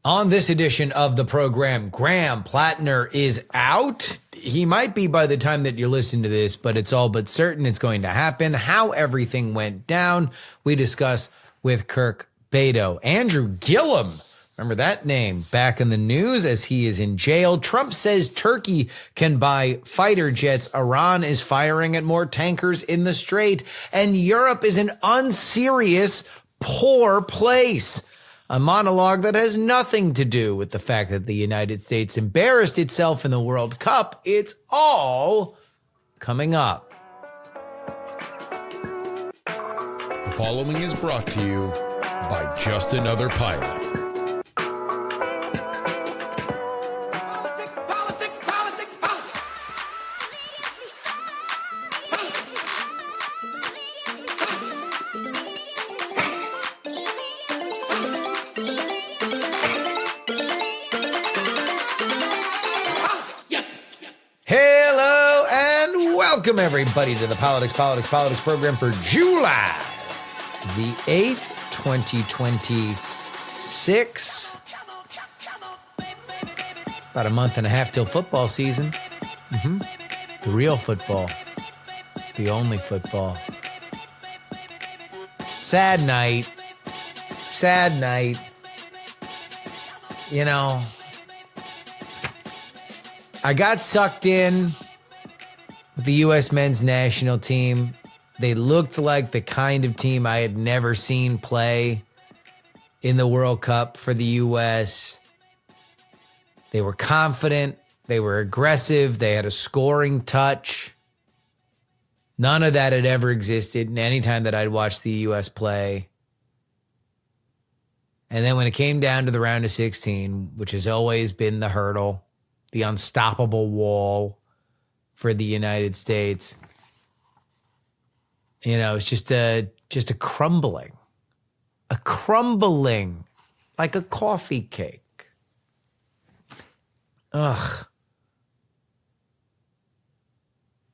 On this edition of the program, Graham Platner is out. He might be by the time that you listen to this, but it's all but certain it's going to happen. How everything went down, we discuss with Kirk Bado. Andrew Gillum, remember that name, back in the news as he is in jail. Trump says Turkey can buy fighter jets. Iran is firing at more tankers in the Strait. And Europe is an unserious, poor place. A monologue that has nothing to do with the fact that the United States embarrassed itself in the World Cup. It's all coming up. The following is brought to you by Just Another Pilot. Welcome, everybody, to the Politics program for July the 8th, 2026. About a month and a half till football season. The real football. The only football. Sad night. Sad night. You know, I got sucked in with the U.S. men's national team. They looked like the kind of team I had never seen play in the World Cup for the U.S. They were confident. They were aggressive. They had a scoring touch. None of that had ever existed in any time that I'd watched the U.S. play. And then when it came down to the round of 16, which has always been the hurdle, the unstoppable wall for the United States, you know, it's just a crumbling like a coffee cake. Ugh.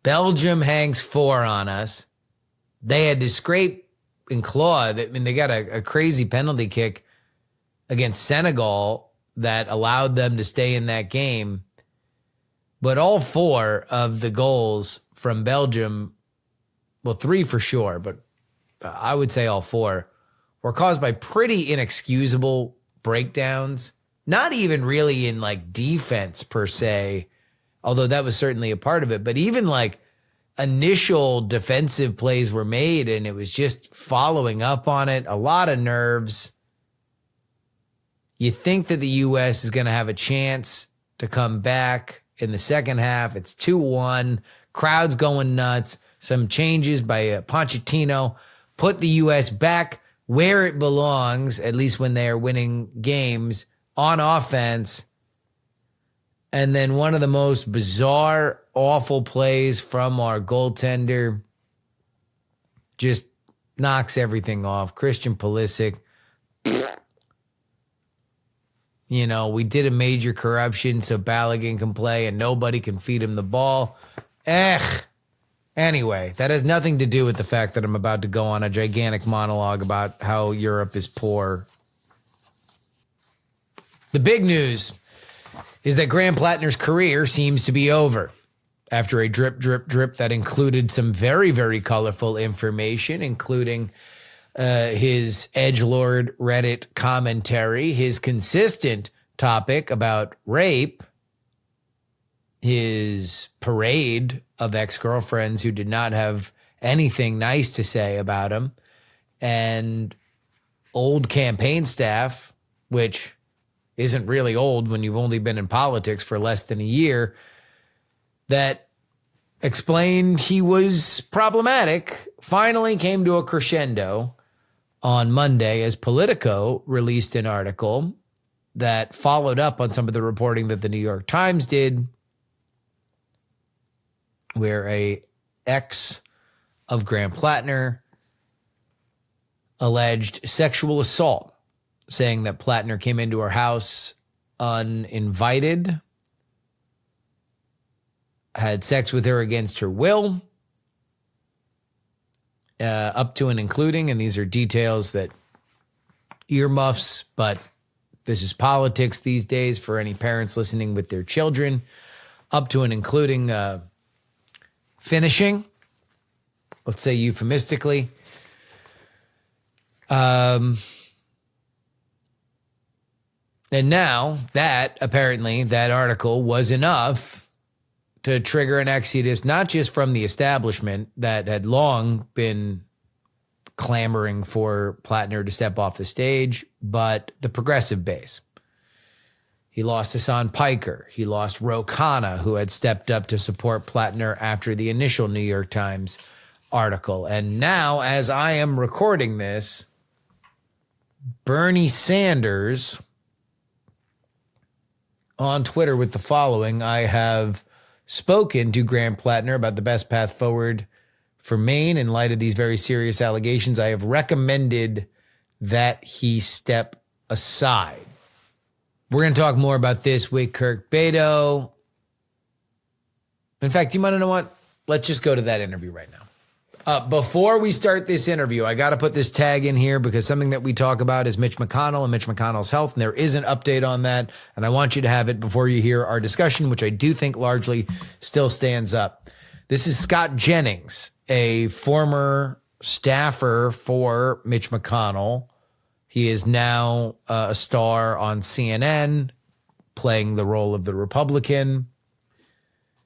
Belgium hangs 4 on us. They had to scrape and claw. I mean, they got a crazy penalty kick against Senegal that allowed them to stay in that game. But all 4 of the goals from Belgium, well, 3 for sure, but I would say all 4, were caused by pretty inexcusable breakdowns. Not even really in like defense per se, although that was certainly a part of it. But even like initial defensive plays were made and it was just following up on it. A lot of nerves. You think that the U.S. is going to have a chance to come back in the second half. It's 2-1. Crowd's going nuts. Some changes by Pochettino put the U.S. back where it belongs, at least when they are winning games, on offense. And then one of the most bizarre, awful plays from our goaltender just knocks everything off. Christian Pulisic. You know, we did a major corruption so Balogun can play and nobody can feed him the ball. Anyway, that has nothing to do with the fact that I'm about to go on a gigantic monologue about how Europe is poor. The big news is that Graham Platner's career seems to be over after a drip that included some very, very colorful information, including his edgelord Reddit commentary, his consistent topic about rape, his parade of ex-girlfriends who did not have anything nice to say about him, and old campaign staff, which isn't really old when you've only been in politics for less than a year, that explained he was problematic, finally came to a crescendo on Monday as Politico released an article that followed up on some of the reporting that the New York Times did, where a ex of Graham Platner alleged sexual assault, saying that Platner came into her house uninvited, had sex with her against her will, up to and including, and these are details that earmuffs, but This is politics these days for any parents listening with their children, up to and including finishing, let's say euphemistically. And now that apparently that article was enough to trigger an exodus, not just from the establishment that had long been clamoring for Platner to step off the stage, but the progressive base. He lost Hassan Piker. He lost Ro Khanna, who had stepped up to support Platner after the initial New York Times article. And now, as I am recording this, Bernie Sanders on Twitter with the following: I have spoken to Graham Platner about the best path forward for Maine in light of these very serious allegations. I have recommended that he step aside. We're going to talk more about this with Kirk Bado. In fact, you want to know what? Let's just go to that interview right now. Before we start this interview, I got to put this tag in here because something that we talk about is Mitch McConnell and Mitch McConnell's health, and there is an update on that, and I want you to have it before you hear our discussion, which I do think largely still stands up. This is Scott Jennings, a former staffer for Mitch McConnell. He is now a star on CNN, playing the role of the Republican.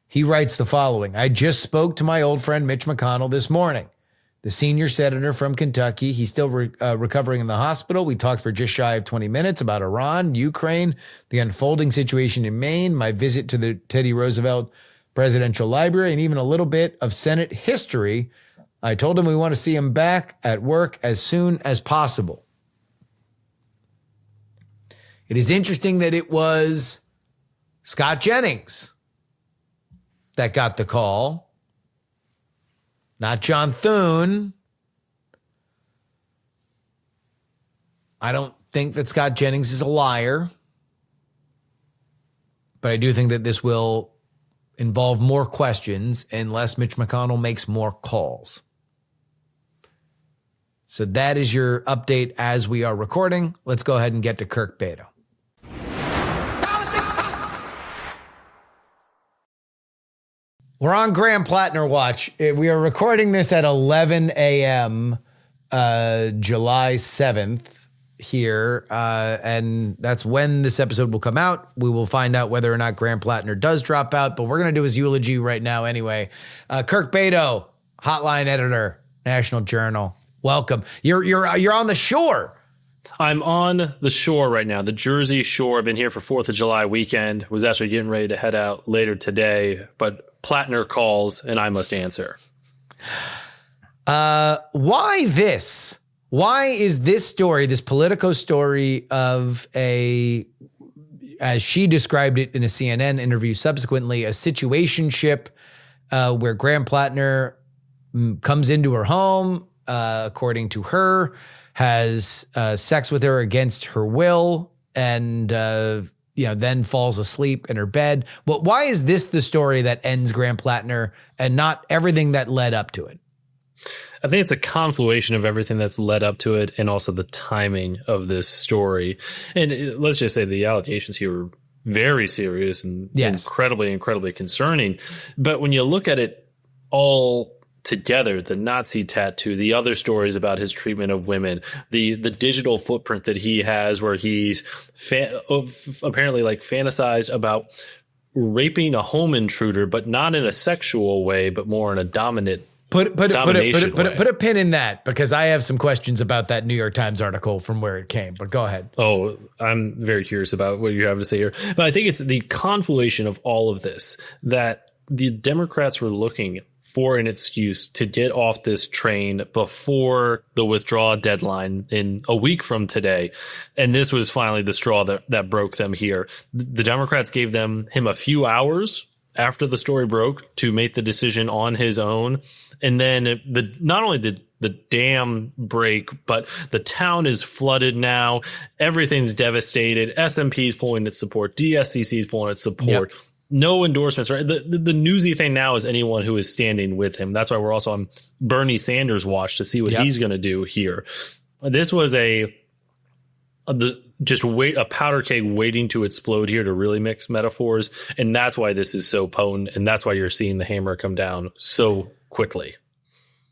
He writes the following: I just spoke to my old friend Mitch McConnell this morning, the senior senator from Kentucky. He's still recovering in the hospital. We talked for just shy of 20 minutes about Iran, Ukraine, the unfolding situation in Maine, my visit to the Teddy Roosevelt Presidential Library, and even a little bit of Senate history. I told him we want to see him back at work as soon as possible. It is interesting that it was Scott Jennings that got the call, not John Thune. I don't think that Scott Jennings is a liar, but I do think that this will involve more questions unless Mitch McConnell makes more calls. So that is your update as we are recording. Let's go ahead and get to Kirk Bado. We're on Graham Platner watch. We are recording this at 11 a.m. July 7th here, and that's when this episode will come out. We will find out whether or not Graham Platner does drop out, but we're going to do his eulogy right now anyway. Kirk Bado, hotline editor, National Journal. Welcome. You're on the shore. I'm on the shore right now, the Jersey Shore. I've been here for 4th of July weekend. Was actually getting ready to head out later today, but Platner calls and I must answer. Why this? Why is this story, this Politico story of as she described it in a CNN interview subsequently, a situationship where Graham Platner comes into her home, according to her, has sex with her against her will, and then falls asleep in her bed. But why is this the story that ends Graham Platner and not everything that led up to it? I think it's a confluation of everything that's led up to it and also the timing of this story. And let's just say the allegations here are very serious and incredibly, incredibly concerning. But when you look at it all together, the Nazi tattoo, the other stories about his treatment of women, the digital footprint that he has where he's apparently like fantasized about raping a home intruder, but not in a sexual way, but more in a dominant Put a pin in that, because I have some questions about that New York Times article from where it came, but go ahead. Oh, I'm very curious about what you have to say here. But I think it's the confluation of all of this that the Democrats were looking for an excuse to get off this train before the withdrawal deadline in a week from today. And this was finally the straw that broke them here. The Democrats gave him a few hours after the story broke to make the decision on his own. And then not only did the dam break, but the town is flooded now. Everything's devastated. S&P is pulling its support. DSCC is pulling its support. Yep. No endorsements. Right. The newsy thing now is anyone who is standing with him. That's why we're also on Bernie Sanders watch to see what he's going to do here. This was a a powder keg waiting to explode here to really mix metaphors. And that's why this is so potent. And that's why you're seeing the hammer come down so quickly.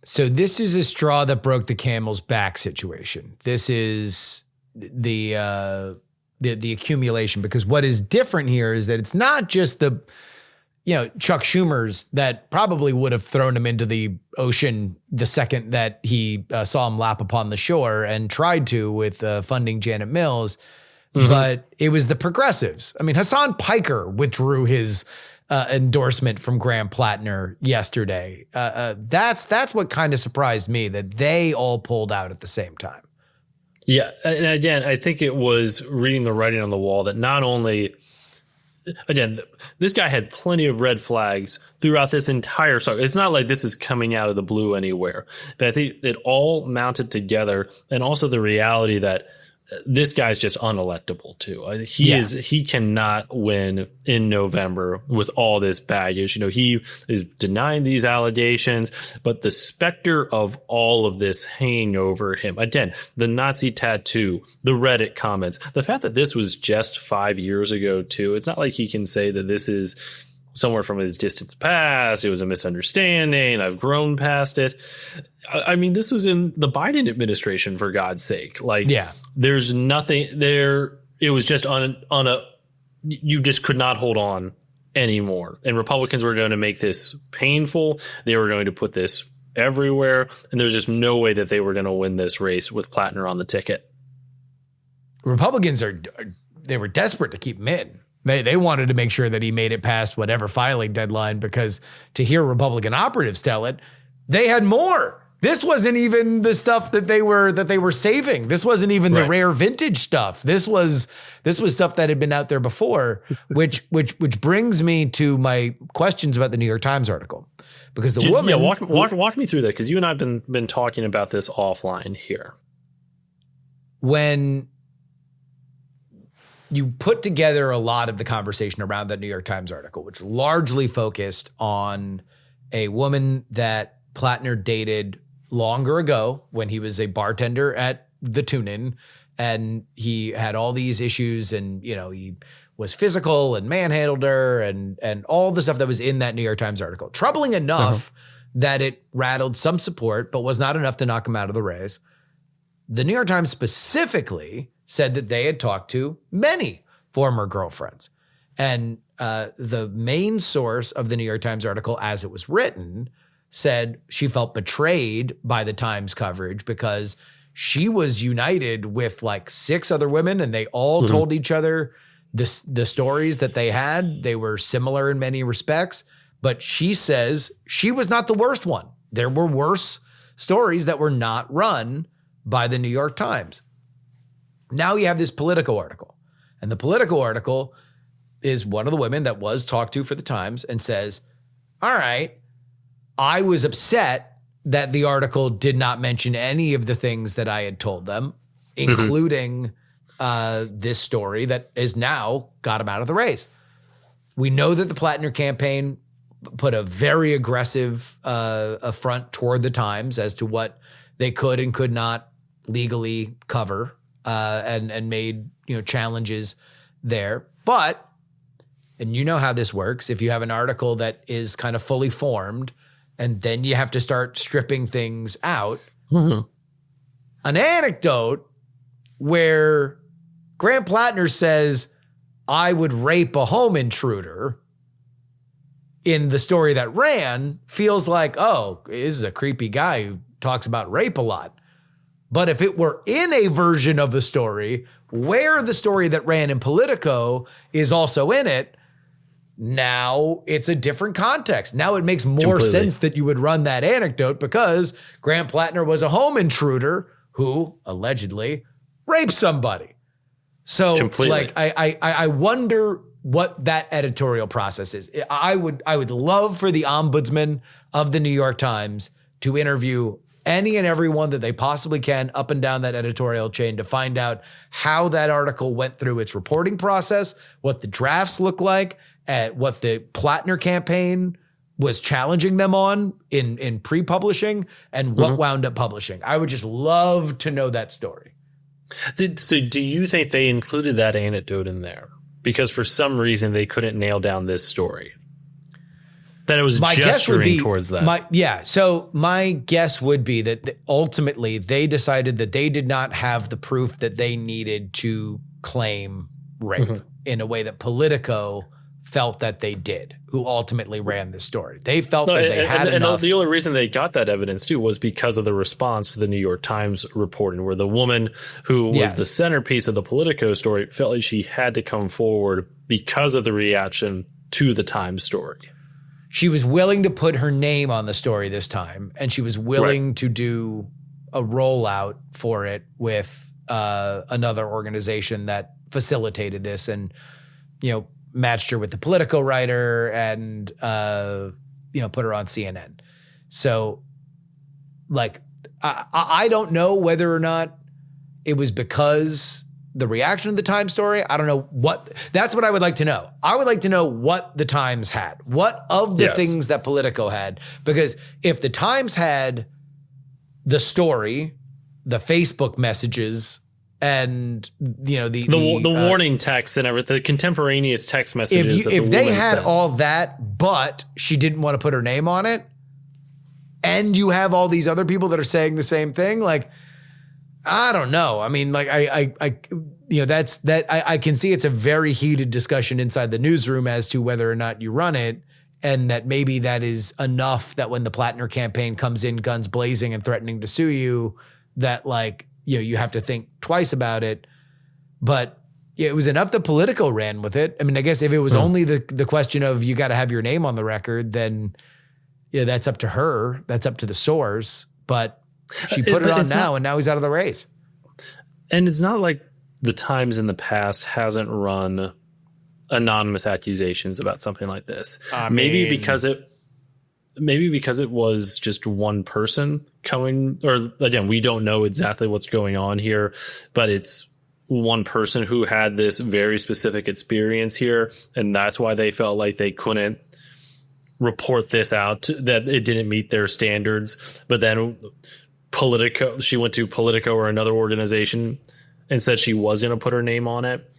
So this is a straw that broke the camel's back situation. This is the accumulation, because what is different here is that it's not just the, Chuck Schumer's that probably would have thrown him into the ocean the second that he saw him lap upon the shore and tried to with funding Janet Mills. Mm-hmm. But it was the progressives. I mean, Hassan Piker withdrew his endorsement from Graham Platner yesterday. That's what kind of surprised me, that they all pulled out at the same time. Yeah. And again, I think it was reading the writing on the wall that not only, again, this guy had plenty of red flags throughout this entire saga. It's not like this is coming out of the blue anywhere, but I think it all mounted together. And also the reality that this guy's just unelectable too. He cannot win in November with all this baggage. He is denying these allegations, but the specter of all of this hanging over him, again, the Nazi tattoo, the Reddit comments, the fact that this was just 5 years ago too. It's not like he can say that this is somewhere from his distant past. It was a misunderstanding. I've grown past it. I mean, this was in the Biden administration, for God's sake. There's nothing there. It was just you just could not hold on anymore. And Republicans were going to make this painful. They were going to put this everywhere. And there's just no way that they were going to win this race with Platner on the ticket. Republicans they were desperate to keep him in. They wanted to make sure that he made it past whatever filing deadline, because to hear Republican operatives tell it, they had more. This wasn't even the stuff that they were saving. This wasn't even the rare vintage stuff. This was stuff that had been out there before, which brings me to my questions about the New York Times article, because the woman. Yeah, walk me through that, because you and I have been talking about this offline here. When you put together a lot of the conversation around that New York Times article, which largely focused on a woman that Platner dated longer ago when he was a bartender at the Tune-In, and he had all these issues, and he was physical and manhandled her and all the stuff that was in that New York Times article. Troubling enough that it rattled some support, but was not enough to knock him out of the race. The New York Times specifically said that they had talked to many former girlfriends. And the main source of the New York Times article, as it was written, said she felt betrayed by the Times coverage because she was united with like 6 other women, and they all told each other the stories that they had. They were similar in many respects, but she says she was not the worst one. There were worse stories that were not run by the New York Times. Now you have this Politico article, and the Politico article is one of the women that was talked to for the Times and says, all right, I was upset that the article did not mention any of the things that I had told them, including this story that is now got him out of the race. We know that the Platner campaign put a very aggressive affront toward the Times as to what they could and could not legally cover, and made challenges there. But, and you know how this works, if you have an article that is kind of fully formed and then you have to start stripping things out, an anecdote where Grant Platner says, I would rape a home intruder in the story that ran feels like, oh, this is a creepy guy who talks about rape a lot. But if it were in a version of the story where the story that ran in Politico is also in it, now it's a different context. Now it makes more sense that you would run that anecdote, because Grant Platner was a home intruder who allegedly raped somebody. So like, I wonder what that editorial process is. I would love for the ombudsman of the New York Times to interview any and everyone that they possibly can up and down that editorial chain to find out how that article went through its reporting process, what the drafts look like, what the Platner campaign was challenging them on in pre-publishing, and what wound up publishing. I would just love to know that story. So do you think they included that anecdote in there because for some reason they couldn't nail down this story? That it was gesturing towards that. So my guess would be that ultimately they decided that they did not have the proof that they needed to claim rape in a way that Politico felt that they did, who ultimately ran this story. They felt that they had enough. And the only reason they got that evidence too was because of the response to the New York Times reporting, where the woman who was the centerpiece of the Politico story felt like she had to come forward because of the reaction to the Times story. She was willing to put her name on the story this time, and she was willing to do a rollout for it with another organization that facilitated this and, matched her with the Politico writer and, put her on CNN. So, I don't know whether or not it was because the reaction to the Times story. I don't know that's what I would like to know. I would like to know what the Times had, what of the things that Politico had, because if the Times had the story, the Facebook messages, and the warning text and everything, the contemporaneous text messages. If they had all that, but she didn't want to put her name on it, and you have all these other people that are saying the same thing, I don't know. I mean, I can see it's a very heated discussion inside the newsroom as to whether or not you run it, and that maybe that is enough that when the Platner campaign comes in guns blazing and threatening to sue you, that you have to think twice about it. But it was enough that Politico ran with it. I mean, I guess if it was only the question of you got to have your name on the record, then that's up to her. That's up to the source. But she put it on now, and now he's out of the race. And it's not like the Times in the past hasn't run anonymous accusations about something like this. Maybe because it was just one person coming, or again, we don't know exactly what's going on here, but it's one person who had this very specific experience here. And that's why they felt like they couldn't report this out, that it didn't meet their standards. But then she went to Politico or another organization and said she was going to put her name on it.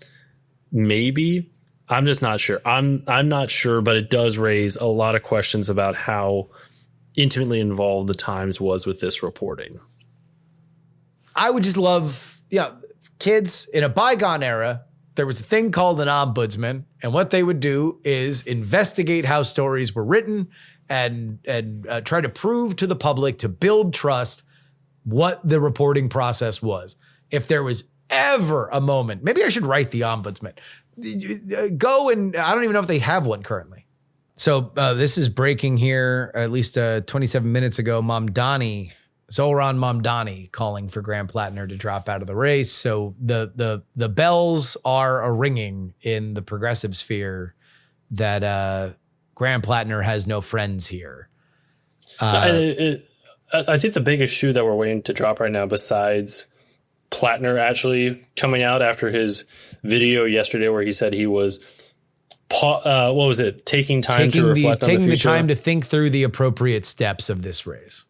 Maybe. I'm just not sure. I'm not sure, but it does raise a lot of questions about how intimately involved the Times was with this reporting. I would just love, kids in a bygone era, there was a thing called an ombudsman, and what they would do is investigate how stories were written and try to prove to the public, to build trust, what the reporting process was. If there was ever a moment, maybe I should write the ombudsman. Go and I don't even know if they have one currently. So this is breaking here at least 27 minutes ago. Zohran Mamdani calling for Graham Platner to drop out of the race. So the bells are a ringing in the progressive sphere that Graham Platner has no friends here. I think the biggest shoe that we're waiting to drop right now, besides Platner actually coming out after his video yesterday where he said he was taking time to reflect on the future. Taking the time to think through the appropriate steps of this race.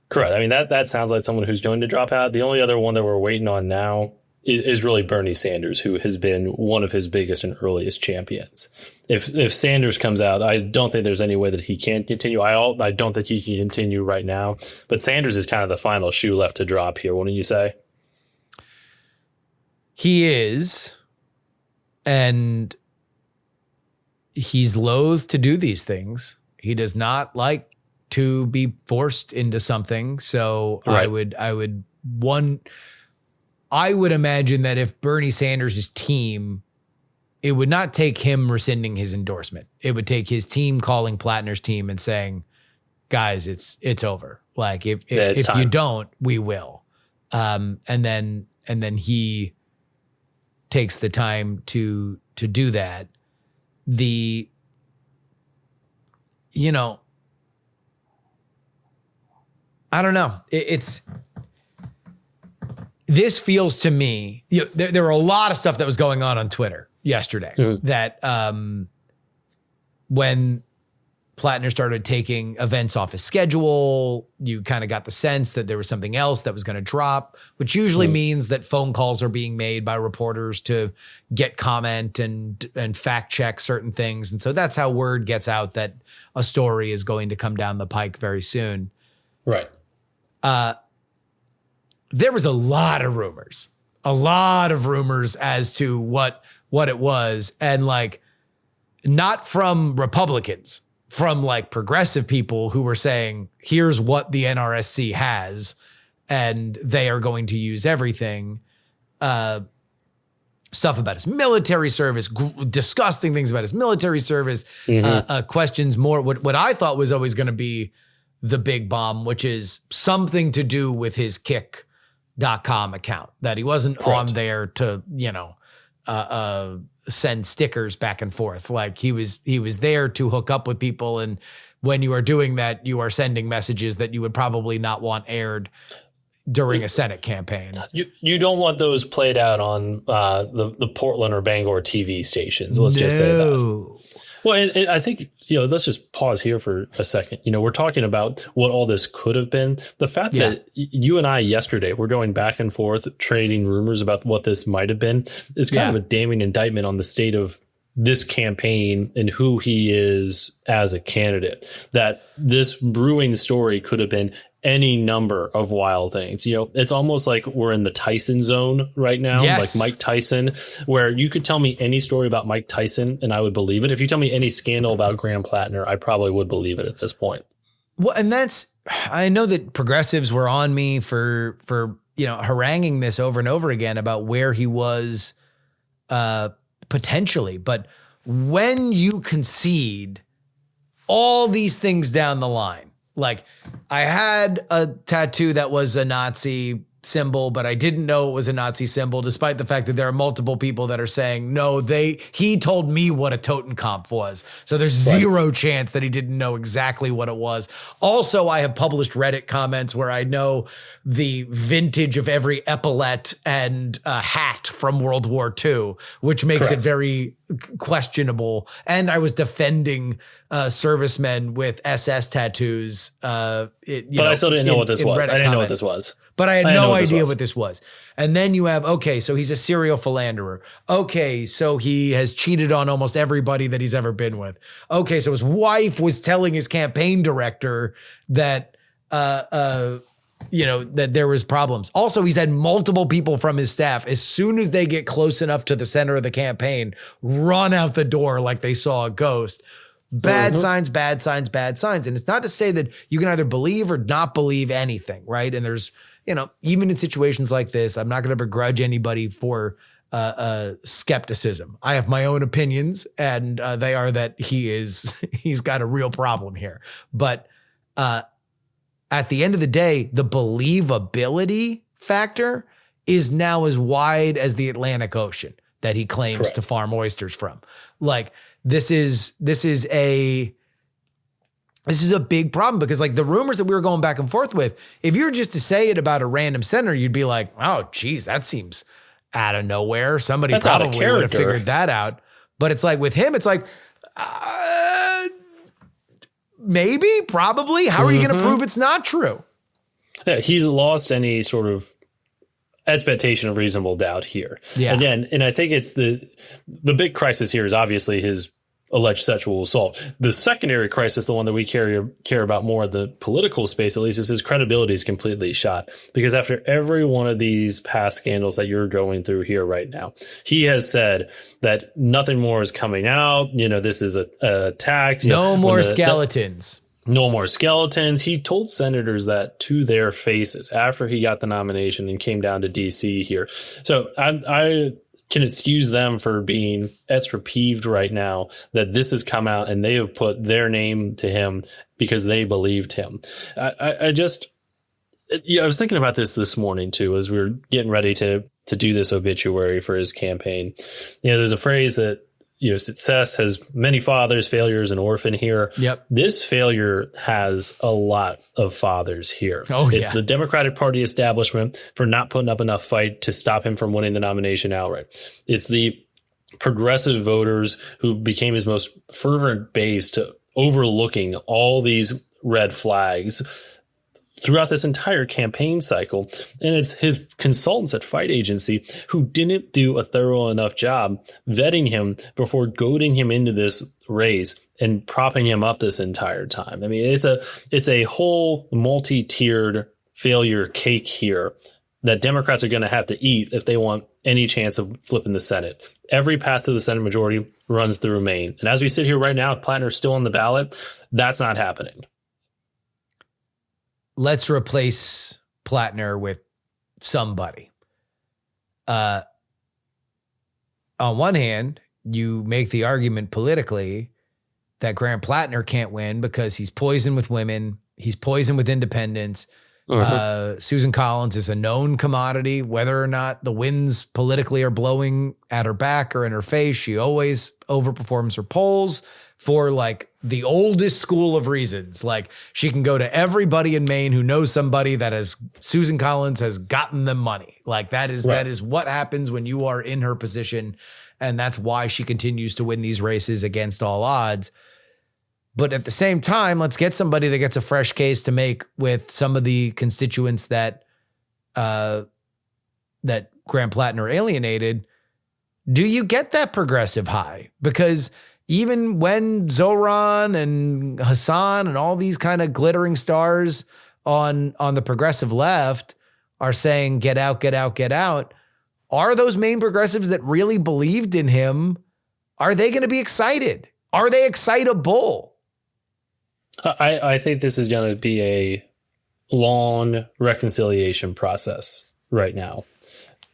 Correct. I mean, that sounds like someone who's going to drop out. The only other one that we're waiting on now is really Bernie Sanders, who has been one of his biggest and earliest champions. If Sanders comes out, I don't think there's any way that he can continue. I don't think he can continue right now. But Sanders is kind of the final shoe left to drop here, wouldn't you say? He is, and he's loath to do these things. He does not like to be forced into something. So right. I would imagine that if Bernie Sanders' team, it would not take him rescinding his endorsement. It would take his team calling Platner's team and saying, guys, it's over. Like if you don't, we will. And then he takes the time to do that. I don't know. This feels to me, there were a lot of stuff that was going on Twitter yesterday that when Platner started taking events off his schedule. You kind of got the sense that there was something else that was going to drop, which usually means that phone calls are being made by reporters to get comment and fact check certain things. And so that's how word gets out that a story is going to come down the pike very soon. Right. There was a lot of rumors as to what it was. And like, not from Republicans, from like progressive people who were saying, here's what the NRSC has, and they are going to use everything. Stuff about his military service, disgusting things about his military service, questions more. What I thought was always going to be the big bomb, which is something to do with his kick.com account, that he wasn't on there to, send stickers back and forth. Like he was there to hook up with people. And when you are doing that, you are sending messages that you would probably not want aired during a Senate campaign. You don't want those played out on the Portland or Bangor TV stations. Let's just say that. Well, and I think, let's just pause here for a second. We're talking about what all this could have been. The fact that you and I yesterday were going back and forth trading rumors about what this might have been is kind of a damning indictment on the state of this campaign and who he is as a candidate. That this brewing story could have been any number of wild things. It's almost like we're in the Tyson zone right now, like Mike Tyson, where you could tell me any story about Mike Tyson and I would believe it. If you tell me any scandal about Graham Platner, I probably would believe it at this point. Well, and I know that progressives were on me for haranguing this over and over again about where he was potentially. But when you concede all these things down the line, like I had a tattoo that was a Nazi symbol, but I didn't know it was a Nazi symbol, despite the fact that there are multiple people that are saying, no, he told me what a Totenkopf was. So there's zero chance that he didn't know exactly what it was. Also, I have published Reddit comments where I know the vintage of every epaulette and hat from World War II, which makes it very questionable. And I was defending servicemen with SS tattoos. But I still didn't know what this was. I didn't know what this was. But I had no idea what this was. And then you have, okay, so he's a serial philanderer. Okay, so he has cheated on almost everybody that he's ever been with. Okay, so his wife was telling his campaign director that, that there was problems. Also, he's had multiple people from his staff, as soon as they get close enough to the center of the campaign, run out the door like they saw a ghost. Bad signs, bad signs, bad signs. And it's not to say that you can either believe or not believe anything, right? And there's, even in situations like this, I'm not going to begrudge anybody for skepticism. I have my own opinions, and they are that he's got a real problem here. But at the end of the day, the believability factor is now as wide as the Atlantic Ocean that he claims to farm oysters from. Like this is a big problem, because like the rumors that we were going back and forth with, if you were just to say it about a random senator, you'd be like, oh, geez, that seems out of nowhere. Somebody probably would have figured that out. But it's like with him, it's like, maybe, probably. How are you going to prove it's not true? Yeah, he's lost any sort of expectation of reasonable doubt here. Yeah. Again, and I think it's the big crisis here is obviously his alleged sexual assault. The secondary crisis, the one that we care about more in the political space, at least, is his credibility is completely shot. Because after every one of these past scandals that you're going through here right now, he has said that nothing more is coming out. This is a tax. No more skeletons. No more skeletons. He told senators that to their faces after he got the nomination and came down to D.C. here. So I can excuse them for being extra peeved right now that this has come out and they have put their name to him because they believed him. I was thinking about this morning too, as we were getting ready to do this obituary for his campaign. There's a phrase that, success has many fathers, failure is an orphan here. Yep. This failure has a lot of fathers here. Oh, it's the Democratic Party establishment for not putting up enough fight to stop him from winning the nomination outright. It's the progressive voters who became his most fervent base to overlooking all these red flags throughout this entire campaign cycle. And it's his consultants at Fight Agency who didn't do a thorough enough job vetting him before goading him into this race and propping him up this entire time. I mean, it's a whole multi-tiered failure cake here that Democrats are going to have to eat if they want any chance of flipping the Senate. Every path to the Senate majority runs through Maine. And as we sit here right now, if Platner's still on the ballot, that's not happening. Let's replace Platner with somebody. On one hand, you make the argument politically that Graham Platner can't win because he's poisoned with women. He's poisoned with independents. Susan Collins is a known commodity. Whether or not the winds politically are blowing at her back or in her face, she always overperforms her polls for like the oldest school of reasons. Like she can go to everybody in Maine who knows somebody that has Susan Collins has gotten them money. Like that is what happens when you are in her position. And that's why she continues to win these races against all odds. But at the same time, let's get somebody that gets a fresh case to make with some of the constituents that Graham Platner alienated. Do you get that progressive high? Because even when Zoran and Hassan and all these kind of glittering stars on the progressive left are saying, get out, get out, get out, are those main progressives that really believed in him, are they going to be excited? Are they excitable? I think this is going to be a long reconciliation process right now.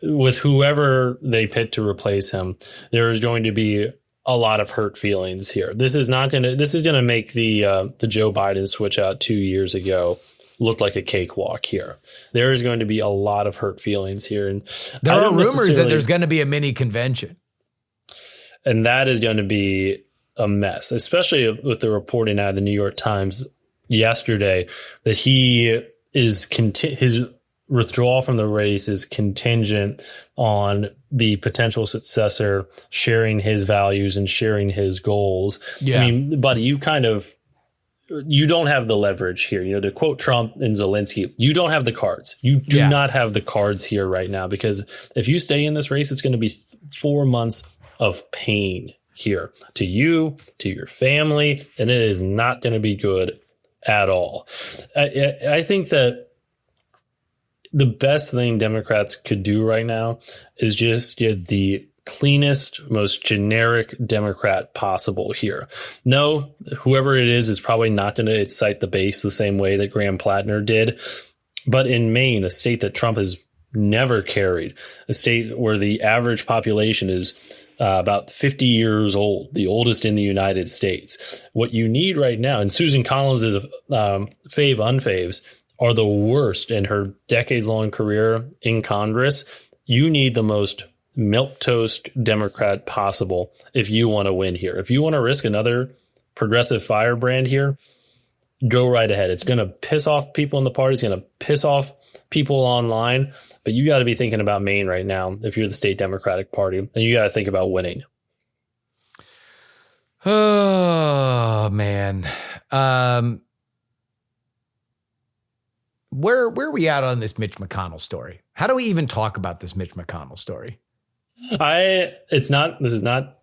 With whoever they pick to replace him, there is going to be a lot of hurt feelings here. This is going to make the Joe Biden switch out 2 years ago look like a cakewalk here. There is going to be a lot of hurt feelings here. And there are rumors that there's going to be a mini convention. And that is going to be a mess, especially with the reporting out of the New York Times yesterday that his withdrawal from the race is contingent on the potential successor sharing his values and sharing his goals. Yeah. I mean, buddy, you don't have the leverage here. You know, to quote Trump and Zelensky, you don't have the cards. You do not have the cards here right now, because if you stay in this race, it's going to be 4 months of pain here to you, to your family, and it is not going to be good at all. I think that the best thing Democrats could do right now is just get the cleanest, most generic Democrat possible here. No, whoever it is probably not going to excite the base the same way that Graham Platner did. But in Maine, a state that Trump has never carried, a state where the average population is about 50 years old, the oldest in the United States. What you need right now, and Susan Collins' fave unfaves are the worst in her decades-long career in Congress. You need the most milquetoast Democrat possible if you want to win here. If you want to risk another progressive firebrand here, go right ahead. It's going to piss off people in the party. It's going to piss off people online. But you got to be thinking about Maine right now if you're the state Democratic Party, and you got to think about winning. Oh, man. Where are we at on this Mitch McConnell story? How do we even talk about this Mitch McConnell story? This is not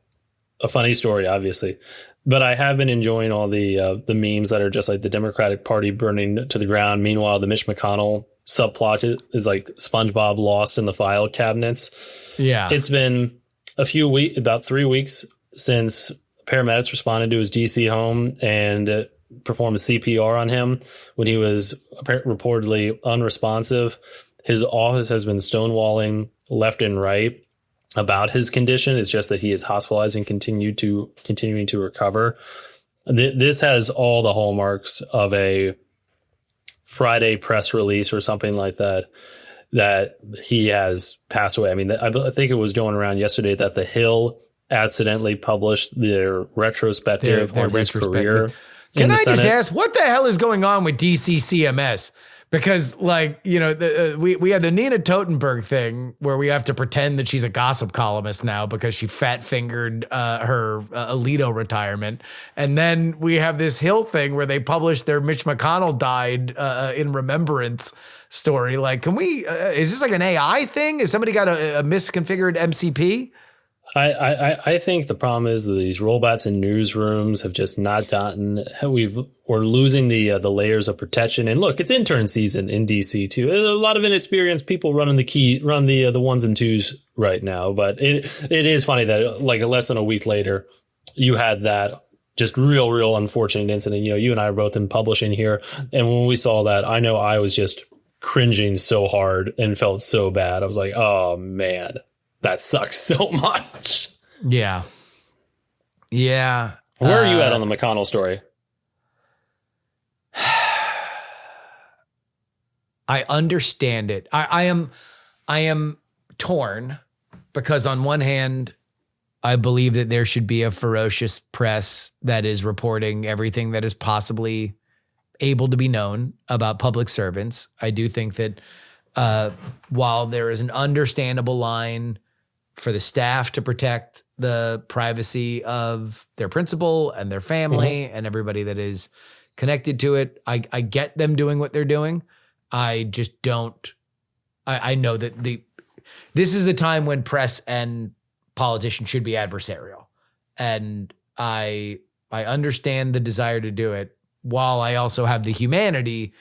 a funny story, obviously, but I have been enjoying all the memes that are just like the Democratic Party burning to the ground. Meanwhile, the Mitch McConnell subplot is like SpongeBob lost in the file cabinets. Yeah. It's been about 3 weeks since paramedics responded to his DC home and performed CPR on him when he was reportedly unresponsive. His office has been stonewalling left and right about his condition. It's just that he is hospitalized and continuing to recover. This has all the hallmarks of a Friday press release or something like that he has passed away. I mean, I think it was going around yesterday that The Hill accidentally published their retrospective on his career. Can I just ask, what the hell is going on with DC CMS? Because, like, you know, we had the Nina Totenberg thing where we have to pretend that she's a gossip columnist now because she fat fingered her Alito retirement. And then we have this Hill thing where they published their Mitch McConnell died in remembrance story. Like, can we, is this like an AI thing? Has somebody got a misconfigured MCP? I think the problem is that these robots in newsrooms have just not gotten. We're losing the layers of protection. And look, it's intern season in DC too. There's a lot of inexperienced people run the ones and twos right now. But it is funny that like less than a week later, you had that just real unfortunate incident. You know, you and I are both in publishing here, and when we saw that, I know I was just cringing so hard and felt so bad. I was like, oh man. That sucks so much. Yeah. Yeah. Where are you at on the McConnell story? I understand it. I am torn because on one hand, I believe that there should be a ferocious press that is reporting everything that is possibly able to be known about public servants. I do think that while there is an understandable line for the staff to protect the privacy of their principal and their family and everybody that is connected to it, I get them doing what they're doing. I just don't. I know that this is a time when press and politicians should be adversarial, and I understand the desire to do it, while I also have the humanity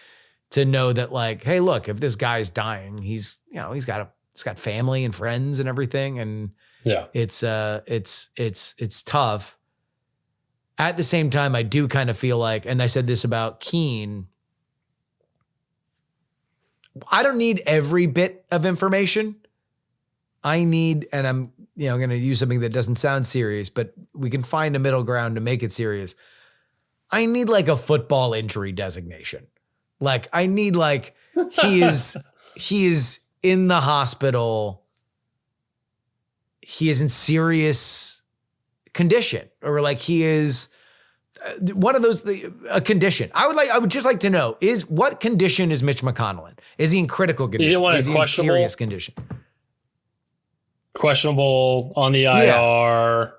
to know that, like, hey, look, if this guy's dying, he's got family and friends and everything, and it's tough. At the same time, I do kind of feel like, and I said this about Keene, I don't need every bit of information. I need, and I'm going to use something that doesn't sound serious, but we can find a middle ground to make it serious. I need like a football injury designation. Like I need like he is in the hospital. He is in serious condition, or like he is one of those, a condition. I would just like to know what condition is Mitch McConnell in? Is he in critical condition? You don't want is he in serious condition? Questionable on the IR. Yeah.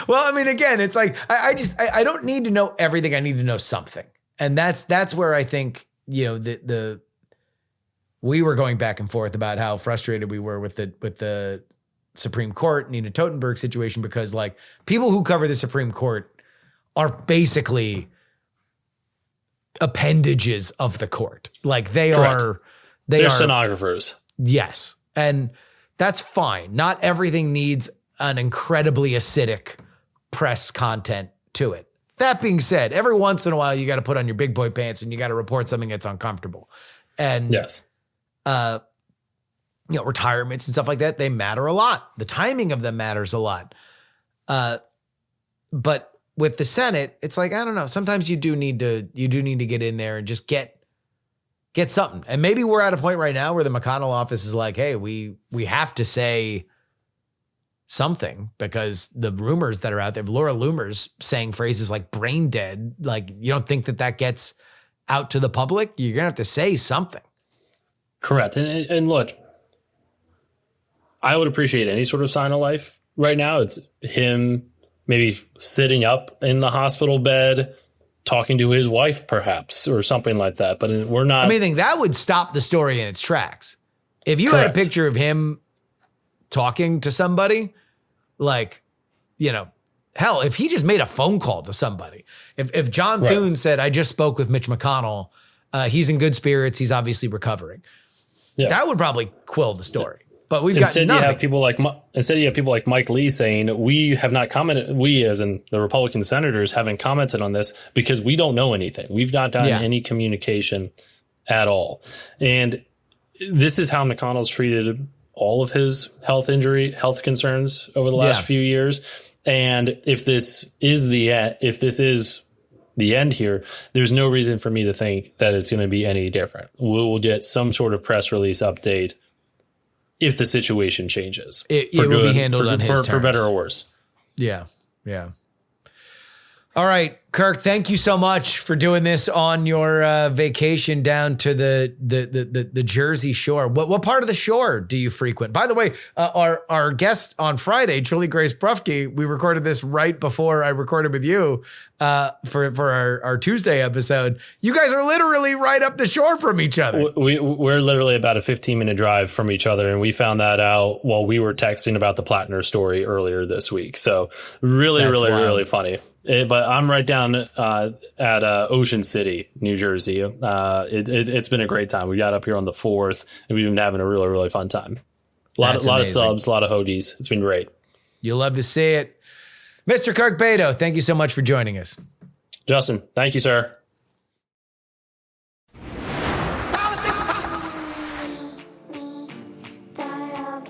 Well, I mean, again, it's like, I don't need to know everything. I need to know something. And that's where I think, we were going back and forth about how frustrated we were with the Supreme Court, Nina Totenberg situation, because like people who cover the Supreme Court are basically appendages of the court. Like they're stenographers. Yes. And that's fine. Not everything needs an incredibly acidic press content to it. That being said, every once in a while, you got to put on your big boy pants and you got to report something that's uncomfortable. And yes, retirements and stuff like that, they matter a lot. The timing of them matters a lot. But with the Senate, it's like, I don't know. Sometimes you do need to get in there and just get something. And maybe we're at a point right now where the McConnell office is like, hey, we have to say something, because the rumors that are out there, Laura Loomer's saying phrases like brain dead. Like, you don't think that gets out to the public? You're going to have to say something. Correct. And look, I would appreciate any sort of sign of life right now. It's him maybe sitting up in the hospital bed, talking to his wife, perhaps, or something like that. But we're not. I mean, that would stop the story in its tracks. If you had a picture of him talking to somebody, like, hell, if he just made a phone call to somebody, if John Thune said, I just spoke with Mitch McConnell, he's in good spirits, he's obviously recovering. Yeah. That would probably quill the story. But we've got nothing. You have people like Mike Lee saying, we have not commented, we as in the Republican senators haven't commented on this because we don't know anything. We've not gotten any communication at all. And this is how McConnell's treated all of his health concerns over the last few years. And if this is the end here, there's no reason for me to think that it's going to be any different. We'll get some sort of press release update if the situation changes. It will be handled on his terms. For better or worse. Yeah. Yeah. All right, Kirk, thank you so much for doing this on your vacation down to the Jersey Shore. What part of the shore do you frequent? By the way, our guest on Friday, Julie Grace Brufke, we recorded this right before I recorded with you for our Tuesday episode. You guys are literally right up the shore from each other. We're literally about a 15-minute drive from each other, and we found that out while we were texting about the Platner story earlier this week. So really funny. But I'm right down at Ocean City, New Jersey. It's been a great time. We got up here on the 4th, and we've been having a really fun time. A lot of subs, a lot of hoagies. It's been great. You'll love to see it. Mr. Kirk Bado, thank you so much for joining us. Justin, thank you, sir.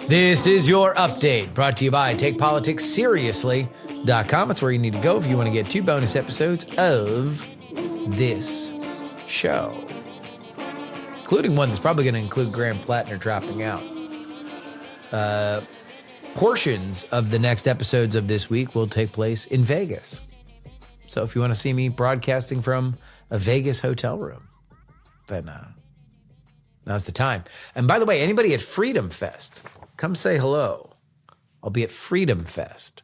This is your update, brought to you by TakePoliticsSeriously.com. It's where you need to go if you want to get 2 bonus episodes of this show, including one that's probably going to include Graham Platner dropping out. Portions of the next episodes of this week will take place in Vegas. So if you want to see me broadcasting from a Vegas hotel room, then now's the time. And by the way, anybody at Freedom Fest, come say hello. I'll be at Freedom Fest.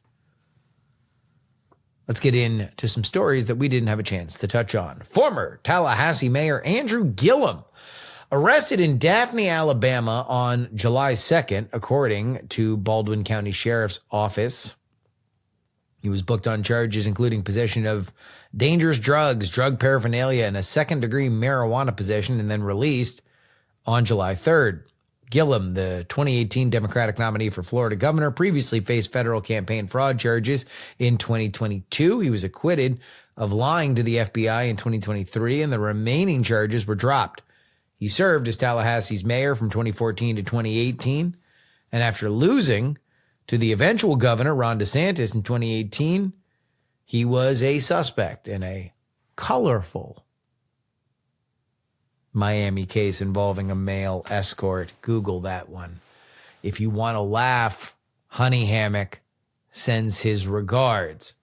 Let's get into some stories that we didn't have a chance to touch on. Former Tallahassee Mayor Andrew Gillum arrested in Daphne, Alabama on July 2nd, according to Baldwin County Sheriff's Office. He was booked on charges including possession of dangerous drugs, drug paraphernalia, and a second-degree marijuana possession, and then released on July 3rd. Gillum, the 2018 Democratic nominee for Florida governor, previously faced federal campaign fraud charges in 2022. He was acquitted of lying to the FBI in 2023, and the remaining charges were dropped. He served as Tallahassee's mayor from 2014 to 2018, and after losing to the eventual governor, Ron DeSantis, in 2018, he was a suspect in a colorful Miami case involving a male escort. Google that one. If you want to laugh, Honey Hammock sends his regards.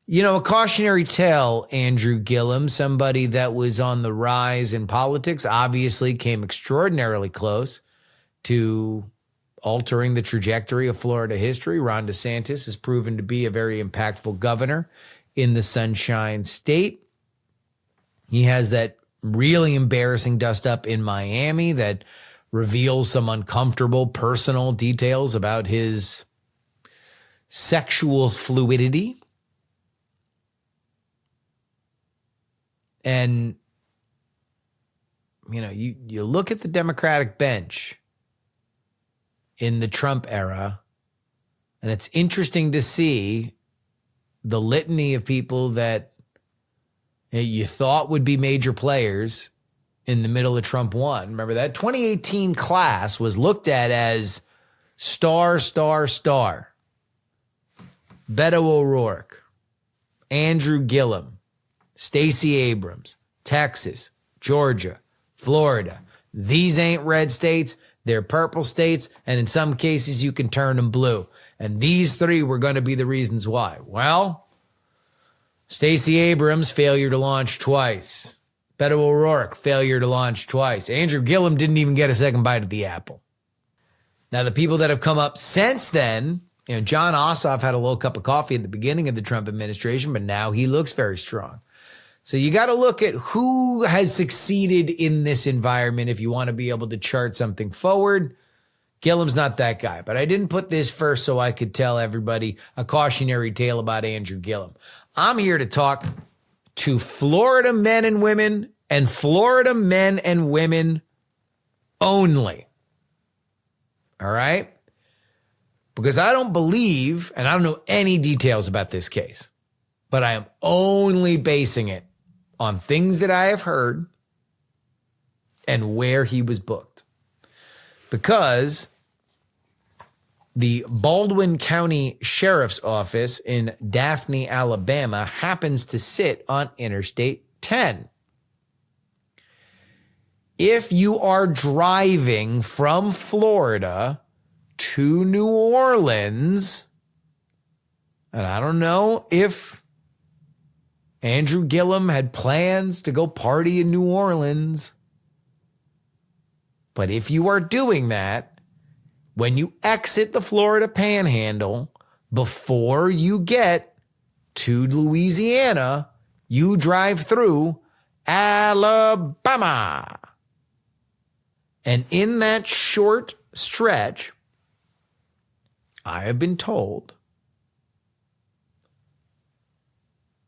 You know, a cautionary tale, Andrew Gillum, somebody that was on the rise in politics, obviously came extraordinarily close to altering the trajectory of Florida history. Ron DeSantis has proven to be a very impactful governor in the Sunshine State. He has that really embarrassing dust up in Miami that reveals some uncomfortable personal details about his sexual fluidity. And, you know, you look at the Democratic bench in the Trump era, and it's interesting to see the litany of people that you thought would be major players in the middle of Trump 1. Remember that 2018 class was looked at as star. Beto O'Rourke, Andrew Gillum, Stacey Abrams, Texas, Georgia, Florida. These ain't red states. They're purple states. And in some cases, you can turn them blue. And these 3 were going to be the reasons why. Well, Stacey Abrams, failure to launch twice. Beto O'Rourke, failure to launch twice. Andrew Gillum didn't even get a second bite of the apple. Now, the people that have come up since then, you know, John Ossoff had a little cup of coffee at the beginning of the Trump administration, but now he looks very strong. So you got to look at who has succeeded in this environment if you want to be able to chart something forward. Gillum's not that guy, but I didn't put this first so I could tell everybody a cautionary tale about Andrew Gillum. I'm here to talk to Florida men and women, and Florida men and women only. All right? Because I don't believe, and I don't know any details about this case, but I am only basing it on things that I have heard and where he was booked. Because the Baldwin County Sheriff's Office in Daphne, Alabama, happens to sit on Interstate 10. If you are driving from Florida to New Orleans And I don't know if Andrew Gillum had plans to go party in New Orleans. But if you are doing that, when you exit the Florida Panhandle, before you get to Louisiana, you drive through Alabama. And in that short stretch, I have been told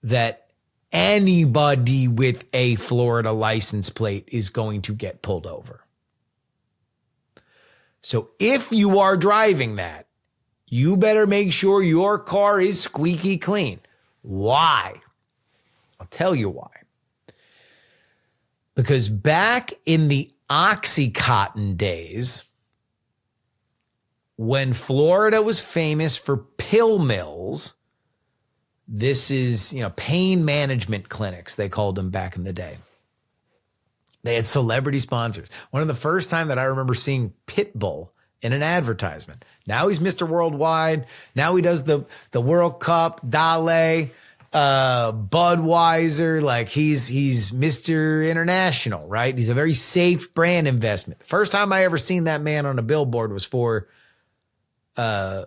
that anybody with a Florida license plate is going to get pulled over. So if you are driving that, you better make sure your car is squeaky clean. Why? I'll tell you why. Because back in the Oxycontin days, when Florida was famous for pill mills, this is, pain management clinics, they called them back in the day. They had celebrity sponsors. One of the first time that I remember seeing Pitbull in an advertisement. Now he's Mr. Worldwide. Now he does the World Cup, Dale, Budweiser. Like he's Mr. International, right? He's a very safe brand investment. First time I ever seen that man on a billboard was for a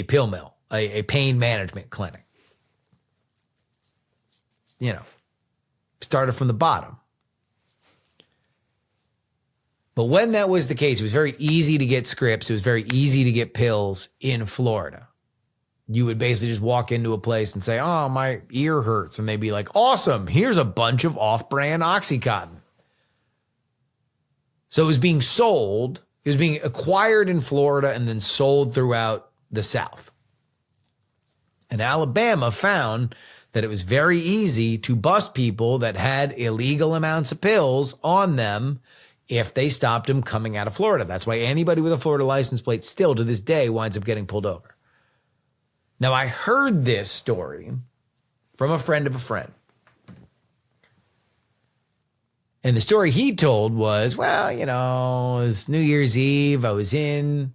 pill mill, a pain management clinic. Started from the bottom. But when that was the case, it was very easy to get scripts. It was very easy to get pills in Florida. You would basically just walk into a place and say, oh, my ear hurts. And they'd be like, awesome, here's a bunch of off-brand Oxycontin. So it was being sold. It was being acquired in Florida and then sold throughout the South. And Alabama found that it was very easy to bust people that had illegal amounts of pills on them if they stopped them coming out of Florida. That's why anybody with a Florida license plate still to this day winds up getting pulled over. Now, I heard this story from a friend of a friend. And the story he told was, well, it was New Year's Eve. I was in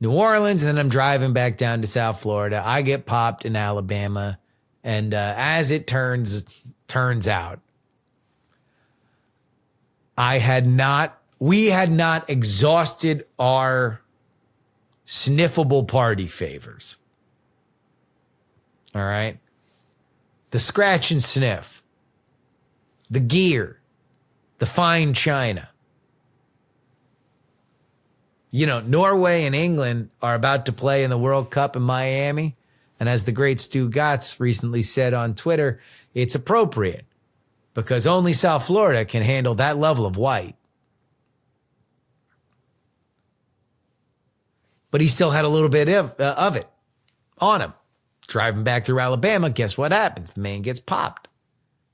New Orleans and then I'm driving back down to South Florida. I get popped in Alabama. And as it turns out, we had not exhausted our sniffable party favors. All right. The scratch and sniff, the gear, the fine china. Norway and England are about to play in the World Cup in Miami. And as the great Stu Gatz recently said on Twitter, it's appropriate because only South Florida can handle that level of white. But he still had a little bit of it on him. Driving back through Alabama, guess what happens? The man gets popped,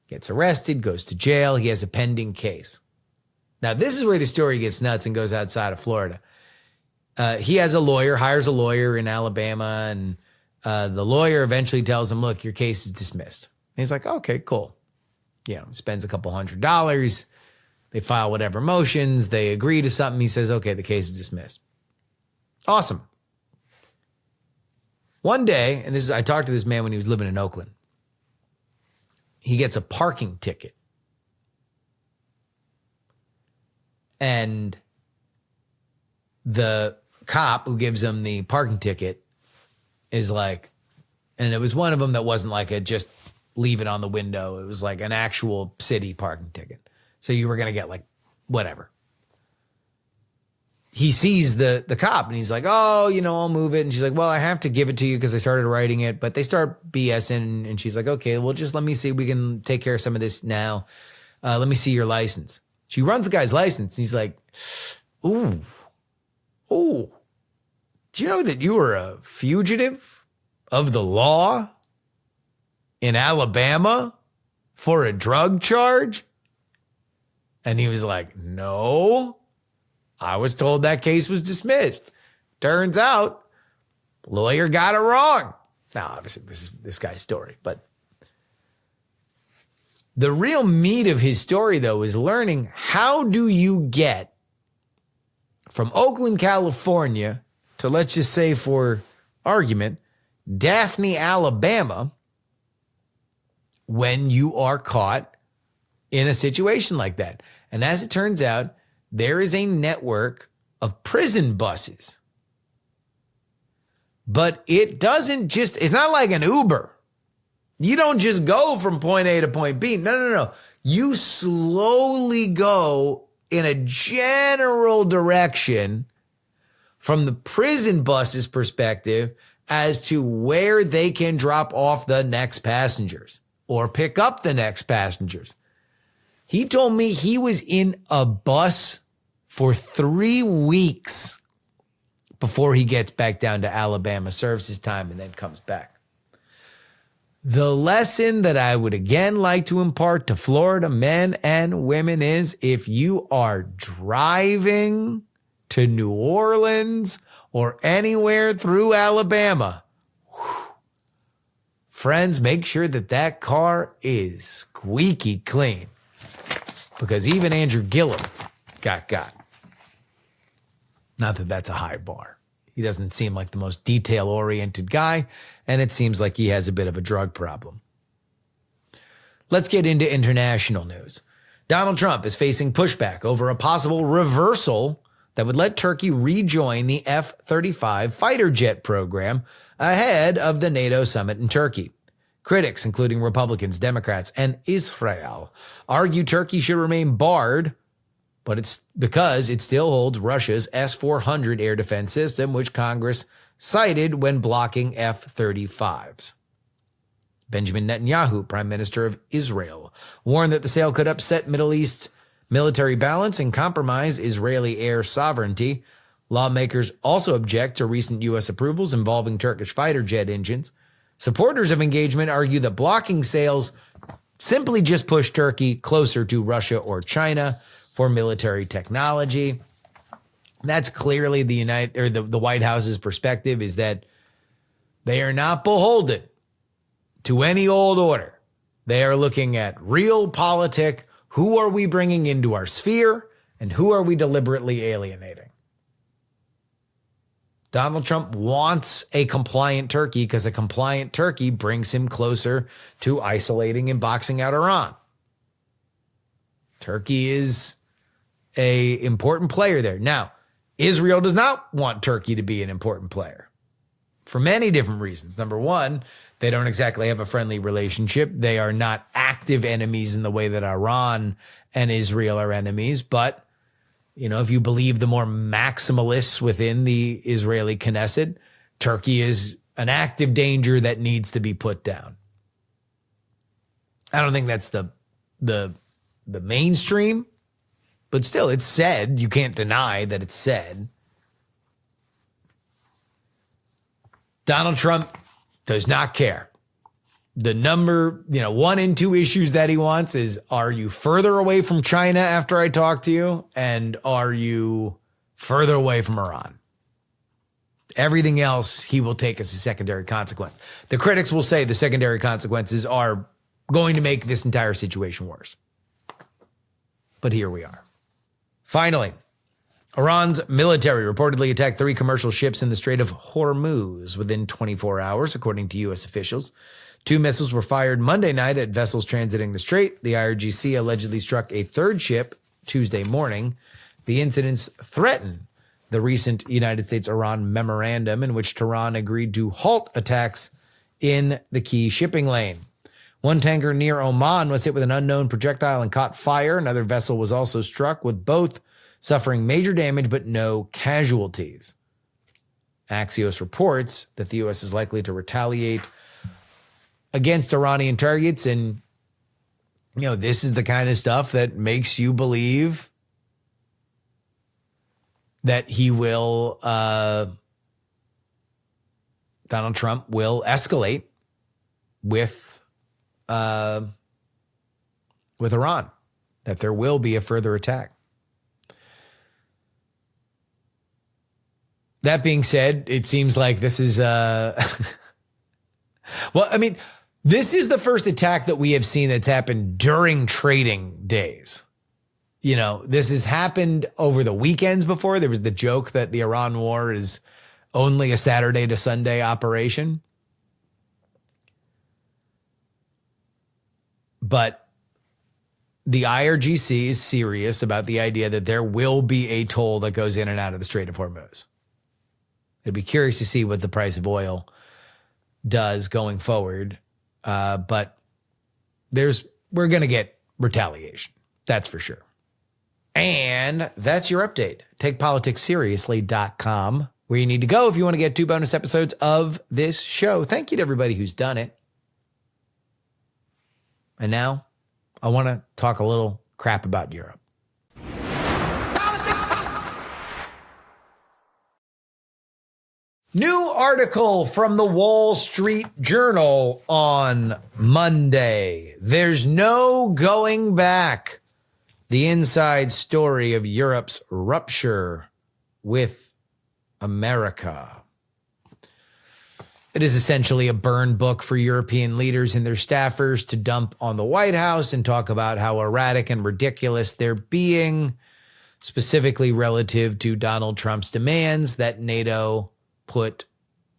gets arrested, goes to jail. He has a pending case. Now, this is where the story gets nuts and goes outside of Florida. He has a lawyer, hires a lawyer in Alabama, and the lawyer eventually tells him, look, your case is dismissed. And he's like, okay, cool. Spends a couple $100. They file whatever motions. They agree to something. He says, okay, the case is dismissed. Awesome. One day, and I talked to this man when he was living in Oakland. He gets a parking ticket. And the cop who gives him the parking ticket is like, and it was one of them that wasn't like a just leave it on the window. It was like an actual city parking ticket. So you were going to get like whatever. He sees the cop and he's like, oh, I'll move it. And she's like, well, I have to give it to you because I started writing it. But they start BSing and she's like, okay, well, just let me see. We can take care of some of this now. Let me see your license. She runs the guy's license. And he's like, ooh. Do you know that you are a fugitive of the law in Alabama for a drug charge? And he was like, no, I was told that case was dismissed. Turns out, lawyer got it wrong. Now, obviously, this is this guy's story, but the real meat of his story, though, is learning how do you get from Oakland, California, to let's just say for argument, Daphne, Alabama, when you are caught in a situation like that. And as it turns out, there is a network of prison buses. But it doesn't just, it's not like an Uber. You don't just go from point A to point B. No. You slowly go in a general direction from the prison bus's perspective as to where they can drop off the next passengers or pick up the next passengers. He told me he was in a bus for 3 weeks before he gets back down to Alabama, serves his time, and then comes back. The lesson that I would again like to impart to Florida men and women is if you are driving to New Orleans or anywhere through Alabama, friends, make sure that that car is squeaky clean, because even Andrew Gillum got. Not that that's a high bar. He doesn't seem like the most detail-oriented guy, and it seems like he has a bit of a drug problem. Let's get into international news. Donald Trump is facing pushback over a possible reversal that would let Turkey rejoin the F-35 fighter jet program ahead of the NATO summit in Turkey. Critics, including Republicans, Democrats, and Israel, argue Turkey should remain barred, but it's because it still holds Russia's S-400 air defense system, which Congress cited when blocking F-35s. Benjamin Netanyahu, Prime Minister of Israel, warned that the sale could upset Middle East military balance and compromise Israeli air sovereignty. Lawmakers also object to recent U.S. approvals involving Turkish fighter jet engines. Supporters of engagement argue that blocking sales simply just push Turkey closer to Russia or China for military technology. That's clearly the White House's perspective, is that they are not beholden to any old order. They are looking at realpolitik. Who are we bringing into our sphere, and who are we deliberately alienating? Donald Trump wants a compliant Turkey because a compliant Turkey brings him closer to isolating and boxing out Iran. Turkey is an important player there. Now, Israel does not want Turkey to be an important player for many different reasons. Number one, they don't exactly have a friendly relationship. They are not active enemies in the way that Iran and Israel are enemies. But, if you believe the more maximalists within the Israeli Knesset, Turkey is an active danger that needs to be put down. I don't think that's the mainstream, but still, it's said. You can't deny that it's said. Donald Trump does not care. The number, 1 and 2 issues that he wants is, are you further away from China after I talk to you? And are you further away from Iran? Everything else he will take as a secondary consequence. The critics will say the secondary consequences are going to make this entire situation worse. But here we are. Finally, Iran's military reportedly attacked 3 commercial ships in the Strait of Hormuz within 24 hours, according to U.S. officials. 2 missiles were fired Monday night at vessels transiting the strait. The IRGC allegedly struck a 3rd ship Tuesday morning. The incidents threaten the recent United States-Iran memorandum in which Tehran agreed to halt attacks in the key shipping lane. One tanker near Oman was hit with an unknown projectile and caught fire. Another vessel was also struck, with both suffering major damage but no casualties. Axios reports that the U.S. is likely to retaliate against Iranian targets. And, this is the kind of stuff that makes you believe that he will, Donald Trump will escalate with Iran, that there will be a further attack. That being said, it seems like this is, this is the first attack that we have seen that's happened during trading days. This has happened over the weekends before. There was the joke that the Iran war is only a Saturday to Sunday operation. But the IRGC is serious about the idea that there will be a toll that goes in and out of the Strait of Hormuz. I'd be curious to see what the price of oil does going forward. But we're going to get retaliation. That's for sure. And that's your update. TakePoliticsSeriously.com, where you need to go if you want to get 2 bonus episodes of this show. Thank you to everybody who's done it. And now I want to talk a little crap about Europe. New article from the Wall Street Journal on Monday. There's no going back. The inside story of Europe's rupture with America. It is essentially a burn book for European leaders and their staffers to dump on the White House and talk about how erratic and ridiculous they're being, specifically relative to Donald Trump's demands that NATO put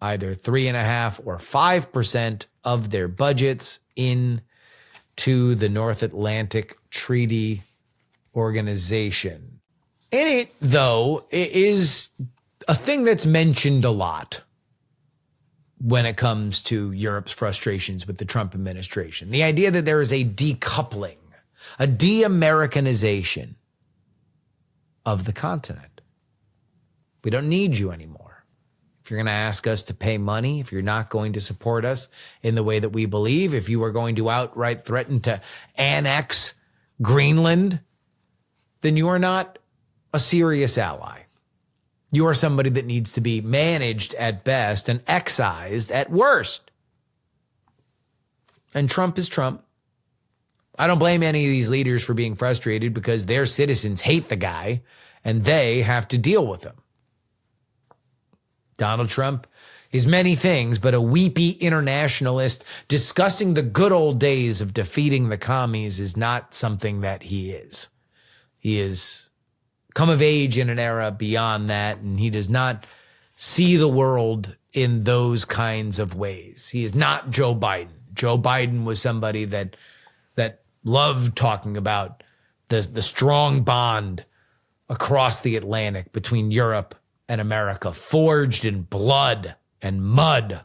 either 3.5% or 5% of their budgets into the North Atlantic Treaty Organization. In it, though, it is a thing that's mentioned a lot when it comes to Europe's frustrations with the Trump administration. The idea that there is a decoupling, a de-Americanization of the continent. We don't need you anymore. If you're going to ask us to pay money, if you're not going to support us in the way that we believe, if you are going to outright threaten to annex Greenland, then you are not a serious ally. You are somebody that needs to be managed at best and excised at worst. And Trump is Trump. I don't blame any of these leaders for being frustrated because their citizens hate the guy and they have to deal with him. Donald Trump is many things, but a weepy internationalist discussing the good old days of defeating the commies is not something that he is. He has come of age in an era beyond that, and he does not see the world in those kinds of ways. He is not Joe Biden. Joe Biden was somebody that loved talking about the strong bond across the Atlantic between Europe and America, forged in blood and mud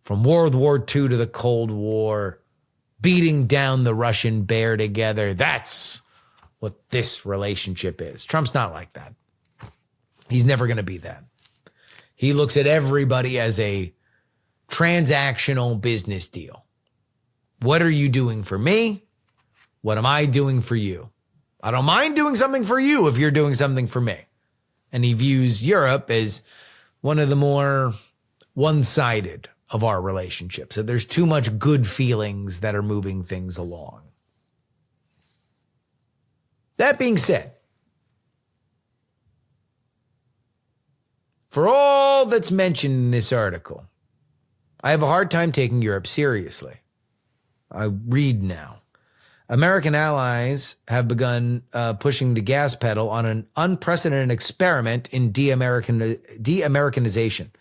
from World War II to the Cold War, beating down the Russian bear together. That's what this relationship is. Trump's not like that. He's never going to be that. He looks at everybody as a transactional business deal. What are you doing for me? What am I doing for you? I don't mind doing something for you if you're doing something for me. And he views Europe as one of the more one-sided of our relationships. That there's too much good feelings that are moving things along. That being said, for all that's mentioned in this article, I have a hard time taking Europe seriously. I read now. American allies have begun pushing the gas pedal on an unprecedented experiment in de-Americanization.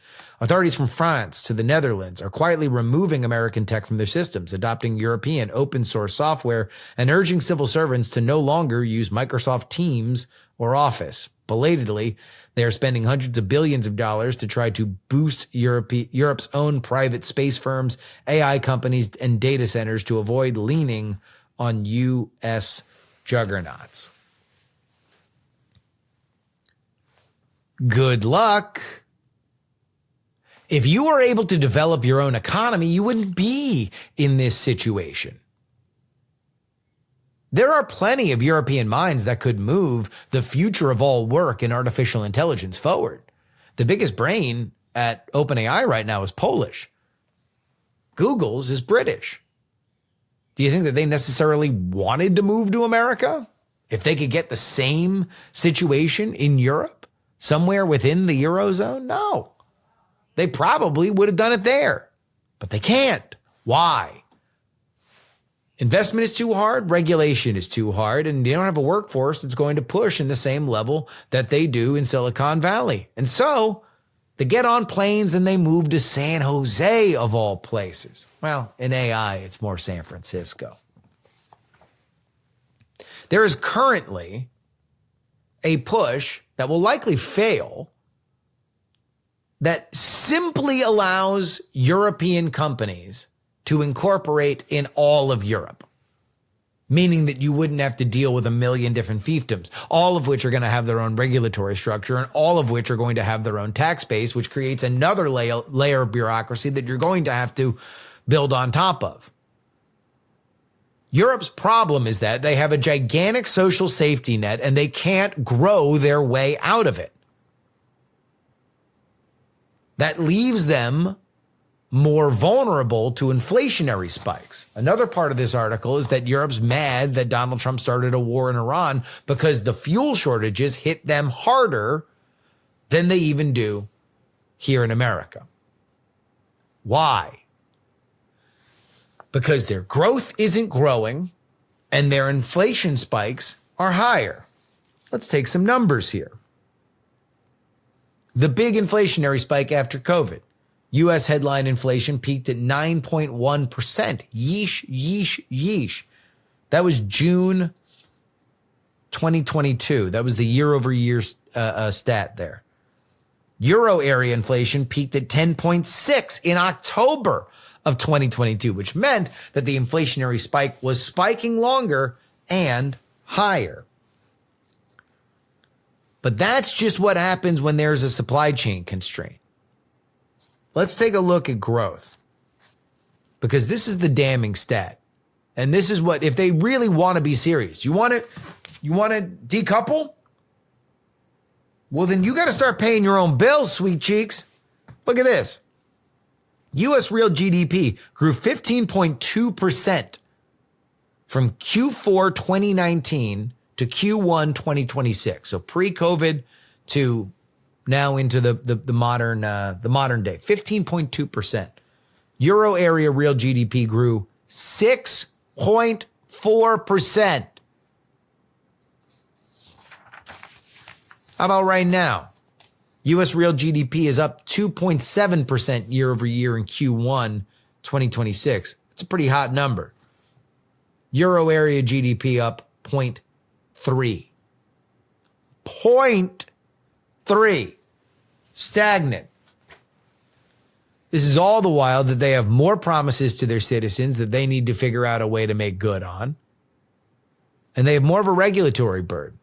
Authorities from France to the Netherlands are quietly removing American tech from their systems, adopting European open source software, and urging civil servants to no longer use Microsoft Teams or Office. Belatedly, they are spending hundreds of billions of dollars to try to boost Europe's own private space firms, AI companies, and data centers to avoid leaning on U.S. juggernauts. Good luck. If you were able to develop your own economy, you wouldn't be in this situation. There are plenty of European minds that could move the future of all work in artificial intelligence forward. The biggest brain at OpenAI right now is Polish. Google's is British. Do you think that they necessarily wanted to move to America? If they could get the same situation in Europe, somewhere within the Eurozone? No. They probably would have done it there, but they can't. Why? Investment is too hard, regulation is too hard, and they don't have a workforce that's going to push in the same level that they do in Silicon Valley. And so They get on planes and they move to San Jose, of all places. Well, in AI, it's more San Francisco. There is currently a push that will likely fail that simply allows European companies to incorporate in all of Europe, meaning that you wouldn't have to deal with a million different fiefdoms, all of which are going to have their own regulatory structure and all of which are going to have their own tax base, which creates another layer of bureaucracy that you're going to have to build on top of. Europe's problem is that they have a gigantic social safety net and they can't grow their way out of it. That leaves them more vulnerable to inflationary spikes. Another part of this article is that Europe's mad that Donald Trump started a war in Iran because the fuel shortages hit them harder than they even do here in America. Why? Because their growth isn't growing and their inflation spikes are higher. Let's take some numbers here. The big inflationary spike after COVID. U.S. headline inflation peaked at 9.1%. Yeesh, yeesh, yeesh. That was June 2022. That was the year-over-year stat there. Euro area inflation peaked at 10.6 in October of 2022, which meant that the inflationary spike was spiking longer and higher. But that's just what happens when there's a supply chain constraint. Let's take a look at growth, because this is the damning stat. And this is what, if they really want to be serious, you want to decouple? Well, then you got to start paying your own bills, sweet cheeks. Look at this. U.S. real GDP grew 15.2% from Q4 2019 to Q1 2026. So pre-COVID to now into the modern day, 15.2%. Euro area real GDP grew 6.4%. How about right now? U.S. real GDP is up 2.7% year over year in Q1 2026. It's a pretty hot number. Euro area GDP up 0.3. 0.3. Stagnant. This is all the while that they have more promises to their citizens that they need to figure out a way to make good on. And they have more of a regulatory burden.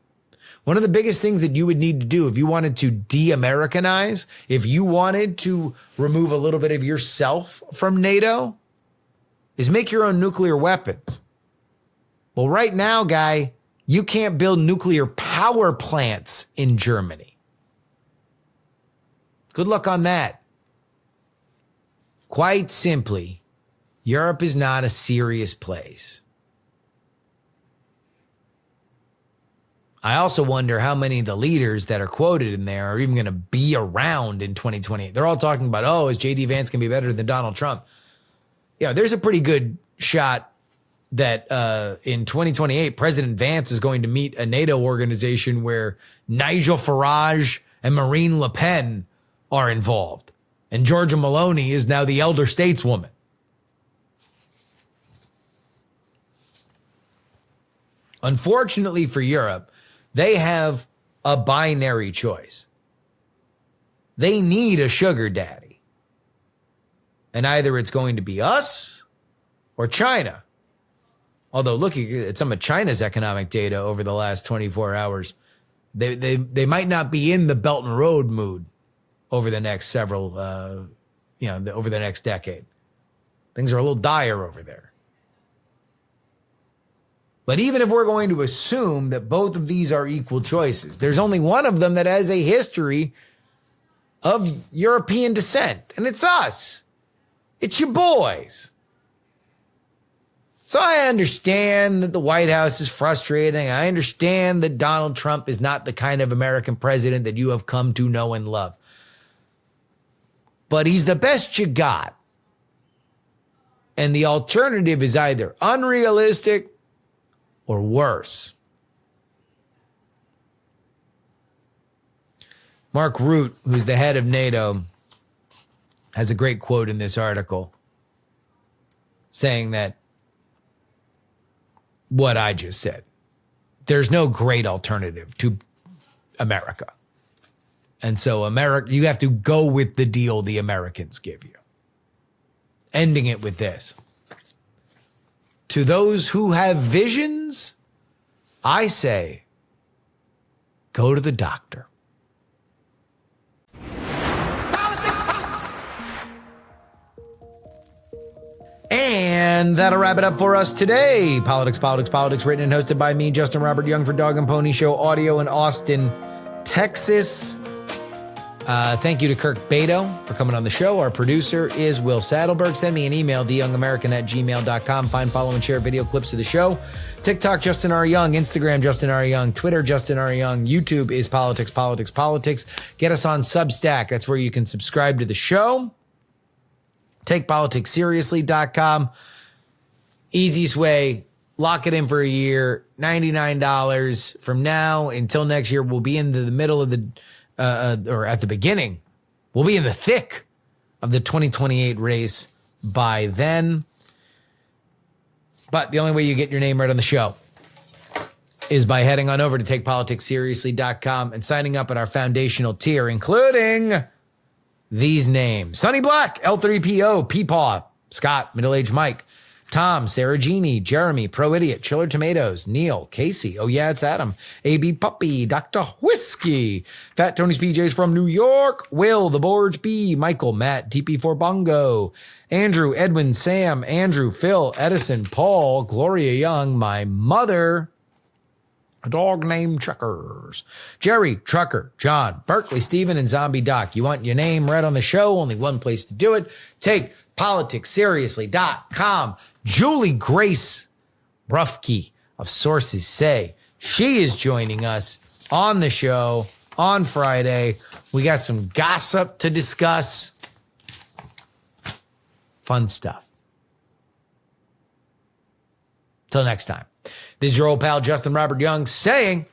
One of the biggest things that you would need to do if you wanted to de-Americanize, if you wanted to remove a little bit of yourself from NATO, is make your own nuclear weapons. Well, right now, guy, you can't build nuclear power plants in Germany. Good luck on that. Quite simply, Europe is not a serious place. I also wonder how many of the leaders that are quoted in there are even going to be around in 2028. They're all talking about, oh, is J.D. Vance going to be better than Donald Trump? Yeah, there's a pretty good shot that in 2028, President Vance is going to meet a NATO organization where Nigel Farage and Marine Le Pen are involved. And Giorgia Meloni is now the elder stateswoman. Unfortunately for Europe, they have a binary choice. They need a sugar daddy. And either it's going to be us or China. Although looking at some of China's economic data over the last 24 hours, they might not be in the Belt and Road mood over the next over the next decade. Things are a little dire over there. But even if we're going to assume that both of these are equal choices, there's only one of them that has a history of European descent, and it's us. It's your boys. So I understand that the White House is frustrating. I understand that Donald Trump is not the kind of American president that you have come to know and love. But he's the best you got. And the alternative is either unrealistic or worse. Mark Rutte, who's the head of NATO, has a great quote in this article saying that what I just said, there's no great alternative to America. And so you have to go with the deal the Americans give you. Ending it with this. To those who have visions, I say, go to the doctor. And that'll wrap it up for us today. Politics, written and hosted by me, Justin Robert Young, for Dog and Pony Show Audio in Austin, Texas. Thank you to Kirk Bado for coming on the show. Our producer is Will Saddleberg. Send me an email, theyoungamerican@gmail.com. Find, follow, and share video clips of the show. TikTok, Justin R. Young. Instagram, Justin R. Young. Twitter, Justin R. Young. YouTube is Politics. Get us on Substack. That's where you can subscribe to the show. TakePoliticsSeriously.com. Easiest way. Lock it in for a year. $99 from now until next year. We'll be into the middle of the or at the beginning, we'll be in the thick of the 2028 race by then. But the only way you get your name right on the show is by heading on over to TakePoliticsSeriously.com and signing up at our foundational tier, including these names: Sonny Black, L3PO, Peepaw, Scott, Middle-Aged Mike, Tom, Sarah Jeannie, Jeremy, Pro Idiot, Chiller Tomatoes, Neil, Casey, oh yeah, it's Adam, AB Puppy, Dr. Whiskey, Fat Tony's PJs from New York, Will, The Borge B, Michael, Matt, TP4 Bongo, Andrew, Edwin, Sam, Andrew, Phil, Edison, Paul, Gloria Young, my mother, a dog named Truckers, Jerry, Trucker, John, Berkeley, Steven, and Zombie Doc. You want your name read on the show? Only one place to do it. TakePoliticsSeriously.com. Julie Grace Ruffke of Sources Say. She is joining us on the show on Friday. We got some gossip to discuss. Fun stuff. Till next time. This is your old pal, Justin Robert Young, saying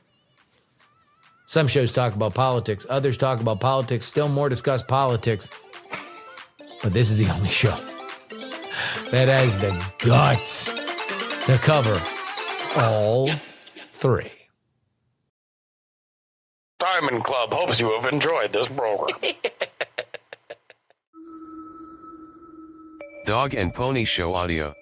some shows talk about politics. Others talk about politics. Still more discuss politics. But this is the only show that has the guts to cover all three. Diamond Club hopes you have enjoyed this program. Dog and Pony Show Audio.